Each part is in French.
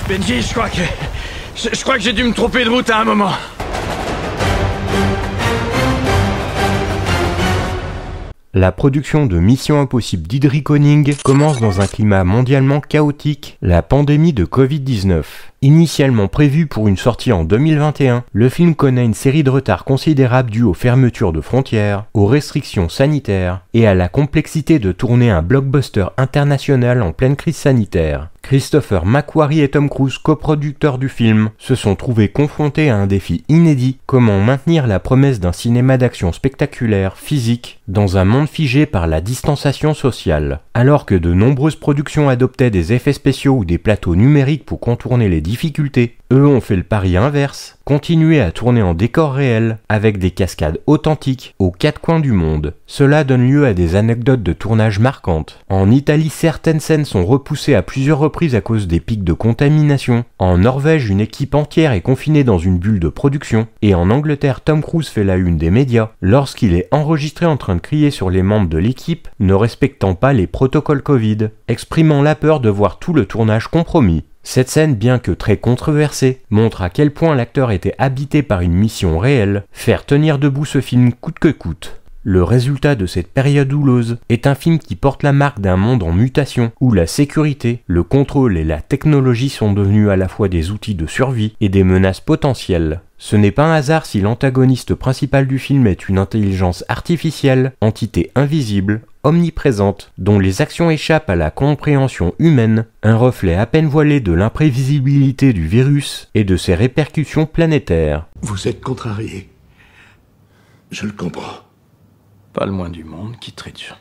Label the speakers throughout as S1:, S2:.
S1: Benji, je crois que j'ai dû me tromper de route à un moment.
S2: La production de Mission Impossible d'Idri Koning commence dans un climat mondialement chaotique, la pandémie de Covid-19. Initialement prévu pour une sortie en 2021, le film connaît une série de retards considérables dus aux fermetures de frontières, aux restrictions sanitaires et à la complexité de tourner un blockbuster international en pleine crise sanitaire. Christopher McQuarrie et Tom Cruise, coproducteurs du film, se sont trouvés confrontés à un défi inédit: comment maintenir la promesse d'un cinéma d'action spectaculaire, physique, dans un monde figé par la distanciation sociale. Alors que de nombreuses productions adoptaient des effets spéciaux ou des plateaux numériques pour contourner les difficultés, eux ont fait le pari inverse, continuer à tourner en décor réel, avec des cascades authentiques aux quatre coins du monde. Cela donne lieu à des anecdotes de tournage marquantes. En Italie, certaines scènes sont repoussées à plusieurs reprises à cause des pics de contamination. En Norvège, une équipe entière est confinée dans une bulle de production. Et en Angleterre, Tom Cruise fait la une des médias lorsqu'il est enregistré en train de crier sur les membres de l'équipe ne respectant pas les protocoles Covid, exprimant la peur de voir tout le tournage compromis. Cette scène, bien que très controversée, montre à quel point l'acteur était habité par une mission réelle, faire tenir debout ce film coûte que coûte. Le résultat de cette période houleuse est un film qui porte la marque d'un monde en mutation, où la sécurité, le contrôle et la technologie sont devenus à la fois des outils de survie et des menaces potentielles. Ce n'est pas un hasard si l'antagoniste principal du film est une intelligence artificielle, entité invisible, omniprésente, dont les actions échappent à la compréhension humaine, un reflet à peine voilé de l'imprévisibilité du virus et de ses répercussions planétaires.
S3: Vous êtes contrarié. Je le comprends.
S1: Pas le moins du monde, Kittredge.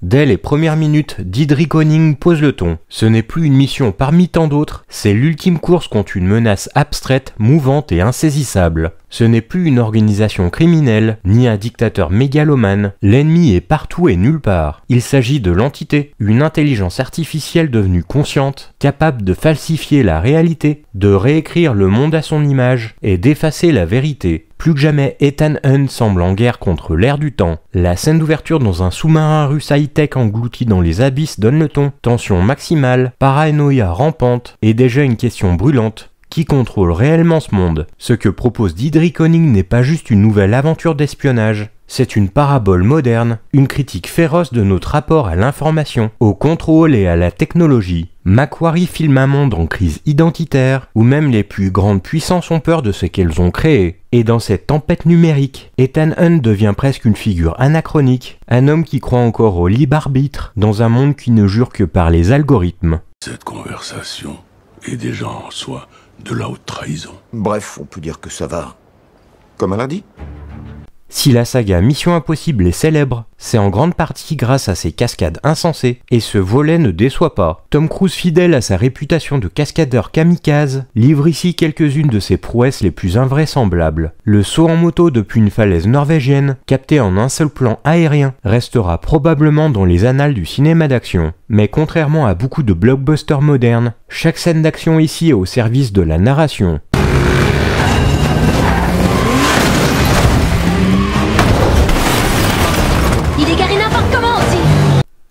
S2: Dès les premières minutes, Idri Koning pose le ton. Ce n'est plus une mission parmi tant d'autres, c'est l'ultime course contre une menace abstraite, mouvante et insaisissable. Ce n'est plus une organisation criminelle, ni un dictateur mégalomane, l'ennemi est partout et nulle part. Il s'agit de l'entité, une intelligence artificielle devenue consciente, capable de falsifier la réalité, de réécrire le monde à son image et d'effacer la vérité. Plus que jamais, Ethan Hunt semble en guerre contre l'air du temps. La scène d'ouverture dans un sous-marin russe high-tech englouti dans les abysses donne le ton. Tension maximale, paranoïa rampante et déjà une question brûlante. Qui contrôle réellement ce monde? Ce que propose Idri Koning n'est pas juste une nouvelle aventure d'espionnage. C'est une parabole moderne, une critique féroce de notre rapport à l'information, au contrôle et à la technologie. McQuarrie filme un monde en crise identitaire, où même les plus grandes puissances ont peur de ce qu'elles ont créé. Et dans cette tempête numérique, Ethan Hunt devient presque une figure anachronique, un homme qui croit encore au libre arbitre, dans un monde qui ne jure que par les algorithmes.
S3: Cette conversation est déjà en soi de la haute trahison.
S4: Bref, on peut dire que ça va comme un lundi.
S2: Si la saga Mission Impossible est célèbre, c'est en grande partie grâce à ses cascades insensées, et ce volet ne déçoit pas. Tom Cruise, fidèle à sa réputation de cascadeur kamikaze, livre ici quelques-unes de ses prouesses les plus invraisemblables. Le saut en moto depuis une falaise norvégienne, capté en un seul plan aérien, restera probablement dans les annales du cinéma d'action. Mais contrairement à beaucoup de blockbusters modernes, chaque scène d'action ici est au service de la narration.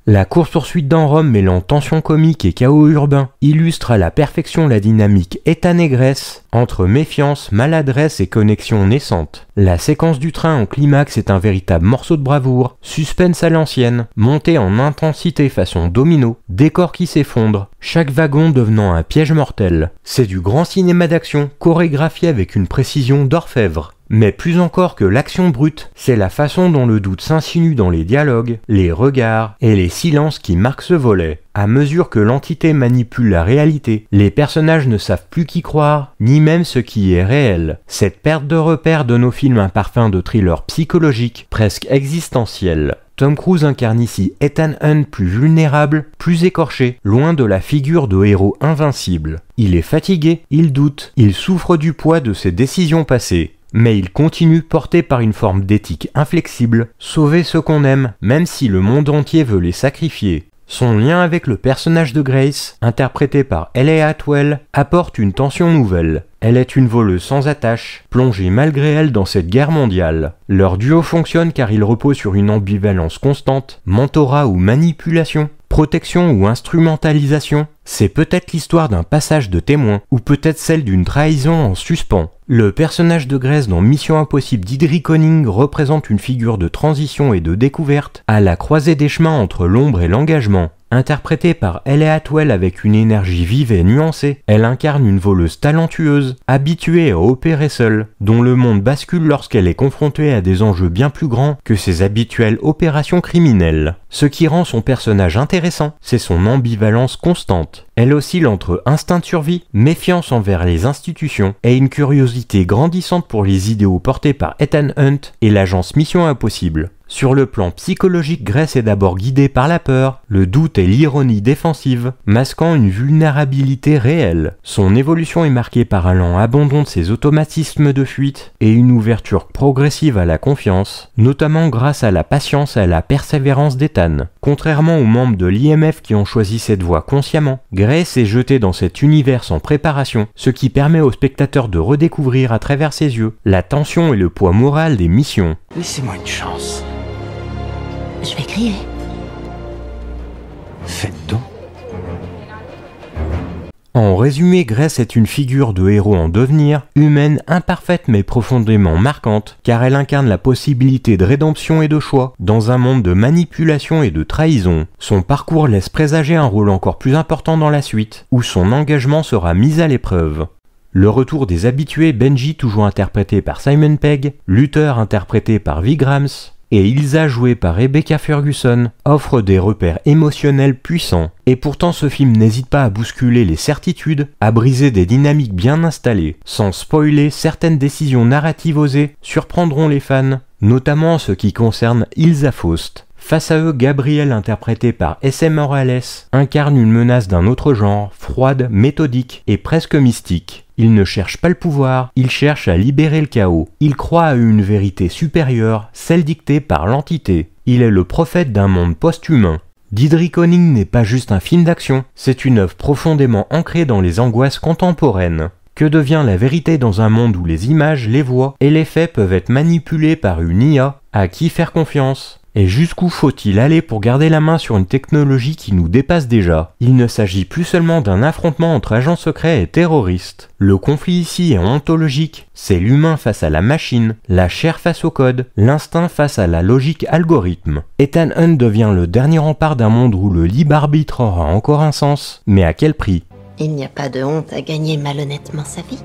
S2: La course-poursuite dans Rome mêlant tension comique et chaos urbain illustre à la perfection la dynamique état-négresse entre méfiance, maladresse et connexion naissante. La séquence du train en climax est un véritable morceau de bravoure, suspense à l'ancienne, monté en intensité façon domino, décor qui s'effondre, chaque wagon devenant un piège mortel. C'est du grand cinéma d'action, chorégraphié avec une précision d'orfèvre. Mais plus encore que l'action brute, c'est la façon dont le doute s'insinue dans les dialogues, les regards et les silences qui marquent ce volet. À mesure que l'entité manipule la réalité, les personnages ne savent plus qui croire, ni même ce qui est réel. Cette perte de repère donne au film un parfum de thriller psychologique, presque existentiel. Tom Cruise incarne ici Ethan Hunt plus vulnérable, plus écorché, loin de la figure de héros invincible. Il est fatigué, il doute, il souffre du poids de ses décisions passées. Mais il continue porté par une forme d'éthique inflexible, sauver ceux qu'on aime, même si le monde entier veut les sacrifier. Son lien avec le personnage de Grace, interprété par Hayley Atwell, apporte une tension nouvelle. Elle est une voleuse sans attache, plongée malgré elle dans cette guerre mondiale. Leur duo fonctionne car il repose sur une ambivalence constante, mentorat ou manipulation, protection ou instrumentalisation. C'est peut-être l'histoire d'un passage de témoin, ou peut-être celle d'une trahison en suspens. Le personnage de Grace dans Mission Impossible d'Idri Conning représente une figure de transition et de découverte, à la croisée des chemins entre l'ombre et l'engagement. Interprétée par Hayley Atwell avec une énergie vive et nuancée, elle incarne une voleuse talentueuse, habituée à opérer seule, dont le monde bascule lorsqu'elle est confrontée à des enjeux bien plus grands que ses habituelles opérations criminelles. Ce qui rend son personnage intéressant, c'est son ambivalence constante. Elle oscille entre instinct de survie, méfiance envers les institutions et une curiosité grandissante pour les idéaux portés par Ethan Hunt et l'agence Mission Impossible. Sur le plan psychologique, Grace est d'abord guidée par la peur, le doute et l'ironie défensive, masquant une vulnérabilité réelle. Son évolution est marquée par un lent abandon de ses automatismes de fuite et une ouverture progressive à la confiance, notamment grâce à la patience et à la persévérance d'Ethan. Contrairement aux membres de l'IMF qui ont choisi cette voie consciemment, Grace est jetée dans cet univers sans préparation, ce qui permet au spectateur de redécouvrir à travers ses yeux la tension et le poids moral des missions.
S1: Laissez-moi une chance.
S5: Je vais crier.
S1: Faites donc.
S2: En résumé, Grace est une figure de héros en devenir, humaine, imparfaite mais profondément marquante, car elle incarne la possibilité de rédemption et de choix, dans un monde de manipulation et de trahison. Son parcours laisse présager un rôle encore plus important dans la suite, où son engagement sera mis à l'épreuve. Le retour des habitués, Benji toujours interprété par Simon Pegg, Luther interprété par Vigrams, et Ilsa jouée par Rebecca Ferguson, offre des repères émotionnels puissants. Et pourtant ce film n'hésite pas à bousculer les certitudes, à briser des dynamiques bien installées. Sans spoiler, certaines décisions narratives osées surprendront les fans, notamment en ce qui concerne Ilsa Faust. Face à eux, Gabriel, interprété par S.M. Morales, incarne une menace d'un autre genre, froide, méthodique et presque mystique. Il ne cherche pas le pouvoir, il cherche à libérer le chaos. Il croit à une vérité supérieure, celle dictée par l'entité. Il est le prophète d'un monde post-humain. D'Idri Conning n'est pas juste un film d'action, c'est une œuvre profondément ancrée dans les angoisses contemporaines. Que devient la vérité dans un monde où les images, les voix et les faits peuvent être manipulés par une IA? À qui faire confiance? Et jusqu'où faut-il aller pour garder la main sur une technologie qui nous dépasse déjà? Il ne s'agit plus seulement d'un affrontement entre agents secrets et terroristes. Le conflit ici est ontologique, c'est l'humain face à la machine, la chair face au code, l'instinct face à la logique algorithme. Ethan Hunt devient le dernier rempart d'un monde où le libre arbitre aura encore un sens, mais à quel prix?
S5: Il n'y a pas de honte à gagner malhonnêtement sa vie.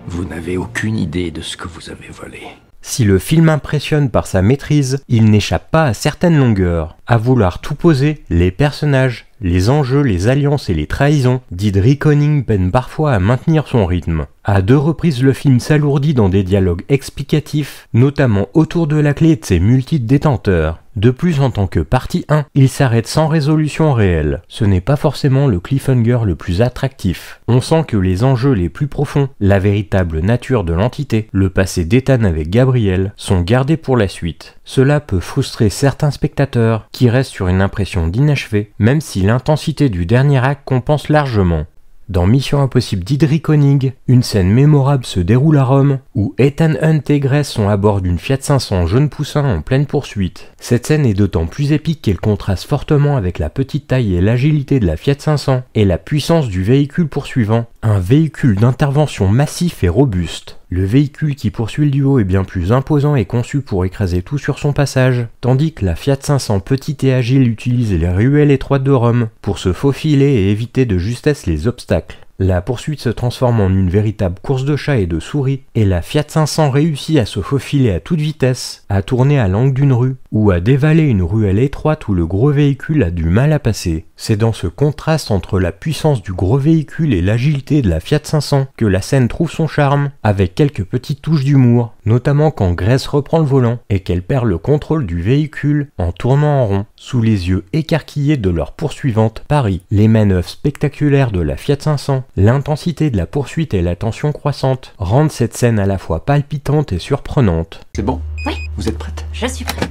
S1: Vous n'avez aucune idée de ce que vous avez volé.
S2: Si le film impressionne par sa maîtrise, il n'échappe pas à certaines longueurs. À vouloir tout poser, les personnages, les enjeux, les alliances et les trahisons, d'Idri Conning peine parfois à maintenir son rythme. À 2 reprises, le film s'alourdit dans des dialogues explicatifs, notamment autour de la clé et de ses multiples détenteurs. De plus, en tant que partie 1, il s'arrête sans résolution réelle. Ce n'est pas forcément le cliffhanger le plus attractif. On sent que les enjeux les plus profonds, la véritable nature de l'entité, le passé d'Ethan avec Gabriel, sont gardés pour la suite. Cela peut frustrer certains spectateurs qui restent sur une impression d'inachevé, même si l'intensité du dernier acte compense largement. Dans Mission Impossible d'Idri Conning, une scène mémorable se déroule à Rome, où Ethan Hunt et Grace sont à bord d'une Fiat 500 jaune poussin en pleine poursuite. Cette scène est d'autant plus épique qu'elle contraste fortement avec la petite taille et l'agilité de la Fiat 500 et la puissance du véhicule poursuivant, un véhicule d'intervention massif et robuste. Le véhicule qui poursuit le duo est bien plus imposant et conçu pour écraser tout sur son passage, tandis que la Fiat 500 petite et agile utilise les ruelles étroites de Rome pour se faufiler et éviter de justesse les obstacles. La poursuite se transforme en une véritable course de chat et de souris, et la Fiat 500 réussit à se faufiler à toute vitesse, à tourner à l'angle d'une rue, ou à dévaler une ruelle étroite où le gros véhicule a du mal à passer. C'est dans ce contraste entre la puissance du gros véhicule et l'agilité de la Fiat 500 que la scène trouve son charme, avec quelques petites touches d'humour, notamment quand Grace reprend le volant et qu'elle perd le contrôle du véhicule en tournant en rond, sous les yeux écarquillés de leur poursuivante Paris. Les manœuvres spectaculaires de la Fiat 500, l'intensité de la poursuite et la tension croissante rendent cette scène à la fois palpitante et surprenante.
S1: C'est bon?
S5: Oui.
S1: Vous êtes prête?
S5: Je suis prête.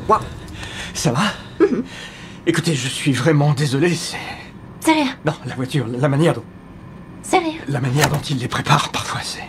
S4: Quoi?
S1: Ça va? Écoutez, je suis vraiment désolé, c'est...
S5: C'est rien,
S1: Non, la voiture, la manière dont...
S5: c'est rien.
S1: La manière dont il les prépare, parfois, c'est...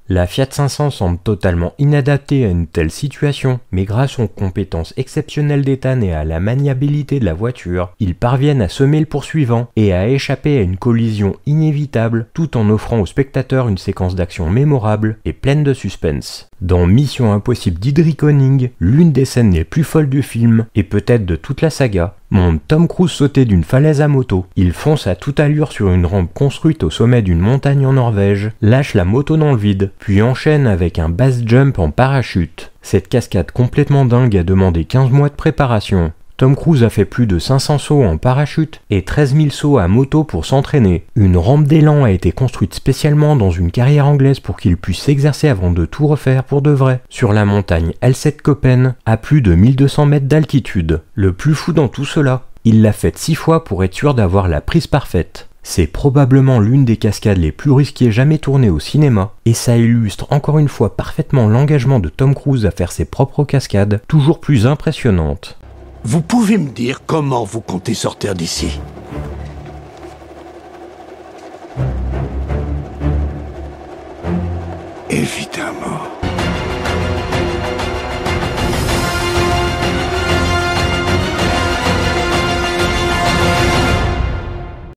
S2: La Fiat 500 semble totalement inadaptée à une telle situation, mais grâce aux compétences exceptionnelles d'Ethan et à la maniabilité de la voiture, ils parviennent à semer le poursuivant et à échapper à une collision inévitable tout en offrant au spectateur une séquence d'action mémorable et pleine de suspense. Dans Mission Impossible d'Idriconing, l'une des scènes les plus folles du film, et peut-être de toute la saga, montre Tom Cruise sauter d'une falaise à moto. Il fonce à toute allure sur une rampe construite au sommet d'une montagne en Norvège, lâche la moto dans le vide, puis enchaîne avec un base jump en parachute. Cette cascade complètement dingue a demandé 15 mois de préparation. Tom Cruise a fait plus de 500 sauts en parachute et 13 000 sauts à moto pour s'entraîner. Une rampe d'élan a été construite spécialement dans une carrière anglaise pour qu'il puisse s'exercer avant de tout refaire pour de vrai. Sur la montagne L7-Koppen, à plus de 1200 mètres d'altitude. Le plus fou dans tout cela, il l'a faite 6 fois pour être sûr d'avoir la prise parfaite. C'est probablement l'une des cascades les plus risquées jamais tournées au cinéma, et ça illustre encore une fois parfaitement l'engagement de Tom Cruise à faire ses propres cascades, toujours plus impressionnantes.
S3: Vous pouvez me dire comment vous comptez sortir d'ici? Évidemment.